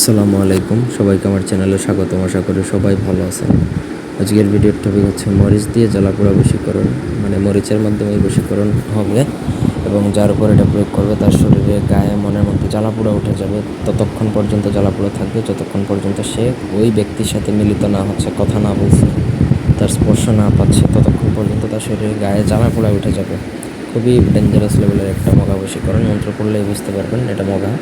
আসসালামু আলাইকুম, সবাইকে আমার চ্যানেলে স্বাগতম। আশা করি সবাই ভালো আছেন। আজকের ভিডিওর টপিক হচ্ছে মরিচ দিয়ে জ্বালাপোড়া বশীকরণ, মানে মরিচের মাধ্যমে বশীকরণ হবে এবং যার উপর এটা প্রয়োগ করবে তার শরীরে, গায়ে, মনের মধ্যে জ্বালাপোড়া উঠে যাবে। ততক্ষণ পর্যন্ত জ্বালাপোড়া থাকবে যতক্ষণ পর্যন্ত সে ওই ব্যক্তির সাথে মিলিত না হচ্ছে, কথা না বলছে, তার স্পর্শ না পাচ্ছে, ততক্ষণ পর্যন্ত তার শরীরে গায়ে জ্বালাপোড়া উঠে যাবে। খুবই ডেঞ্জারাস লেভেলের একটা মগা বশীকরণ। মন্ত্র পড়লেই বুঝতে পারবেন এটা মগা।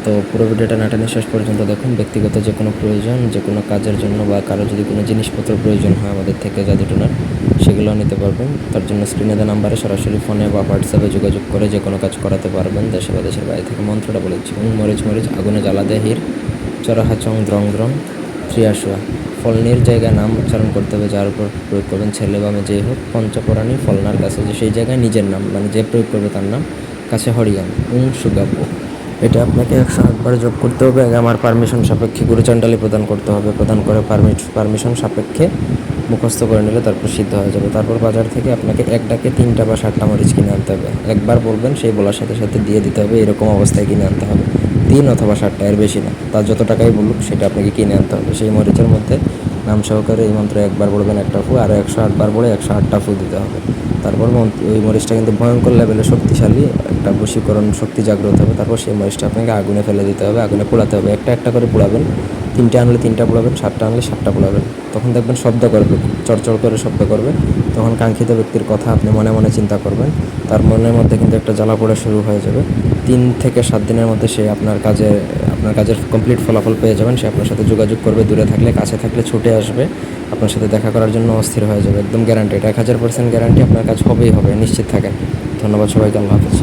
তো পুরো ভিডিওটা না টেনে শেষ পর্যন্ত দেখুন। ব্যক্তিগত যে কোনো প্রয়োজন, যে কোনো কাজের জন্য বা কারো যদি কোনো জিনিসপত্র প্রয়োজন হয় আমাদের থেকে জাদুটোনার, সেগুলোও নিতে পারবেন। তার জন্য স্ক্রিনে দেওয়া নাম্বারে সরাসরি ফোনে বা হোয়াটসঅ্যাপে যোগাযোগ করে যে কোনো কাজ করাতে পারবেন। দেশে বা দেশের বাইরে থেকে মন্ত্রটা বলেছি। মরিচ মরিচ আগুনে জ্বালা দে হির চরহা চং দ্রং দ্রং ত্রিয়াশুয়া। ফলনির জায়গায় নাম উচ্চারণ করতে হবে, যার উপর প্রয়োগ করবেন, ছেলে বা মেয়ে যেই হোক। পঞ্চপরাণী ফলনার কাছে, যে সেই জায়গায় নিজের নাম, মানে যে প্রয়োগ করবে তার নাম, কাছে হরিয়ান সুগাব্য। এটা আপনাকে 108 বার জপ করতে হবে। আমার পারমিশন সাপেক্ষে গুরুচণ্ডালি প্রদান করতে হবে। প্রদান করে পারমিশন সাপেক্ষে মুখস্থ করে নিলে তারপর সিদ্ধ হয়ে যাবে। তারপর বাজার থেকে আপনাকে এক ডাকে 3টা বা 7টা মরিচ কিনে আনতে হবে। একবার বলবেন, সেই বলার সাথে সাথে দিয়ে দিতে হবে। এরকম অবস্থায় কিনে আনতে হবে। 3 অথবা 7টা, এর বেশি না। তার যত টাকাই বলুক সেটা আপনাকে কিনে আনতে হবে। সেই মরিচের মধ্যে নাম সহকারে এই মন্ত্র একবার বলবেন একটা ফু, আরও 108 বার বলে 108টা ফু দিতে হবে। তারপর ওই মরিচটা কিন্তু ভয়ঙ্কর লেভেলে শক্তিশালী একটা বশীকরণ শক্তি জাগ্রত হবে। তারপর সেই মরিচটা আপনাকে আগুনে ফেলে দিতে হবে, আগুনে পোড়াতে হবে। একটা একটা করে পোড়াবেন। 3টে আনলে 3টা পোড়াবেন, 7টা আনলে 7টা পোড়াবেন। তখন দেখবেন শব্দ করবে, চড়চড় করে শব্দ করবে। তখন কাঙ্ক্ষিত ব্যক্তির কথা আপনি মনে মনে চিন্তা করবেন। তার মনের মধ্যে কিন্তু একটা জ্বালা পোড়া শুরু হয়ে যাবে। 3 থেকে 7 দিনের মধ্যে সে আপনার কাজের কমপ্লিট ফলাফল পেয়ে যাবেন। সে আপনার সাথে যোগাযোগ করবে, দূরে থাকলে, কাছে থাকলে ছুটে আসবে, আপনার সাথে দেখা করার জন্য অস্থির হয়ে যাবে। একদম গ্যারান্টি, এটা 1000% গ্যারান্টি। আপনার কাজ হবেই হবে, নিশ্চিত থাকেন। ধন্যবাদ সবাইকে, আল্লাহ হাফেজ।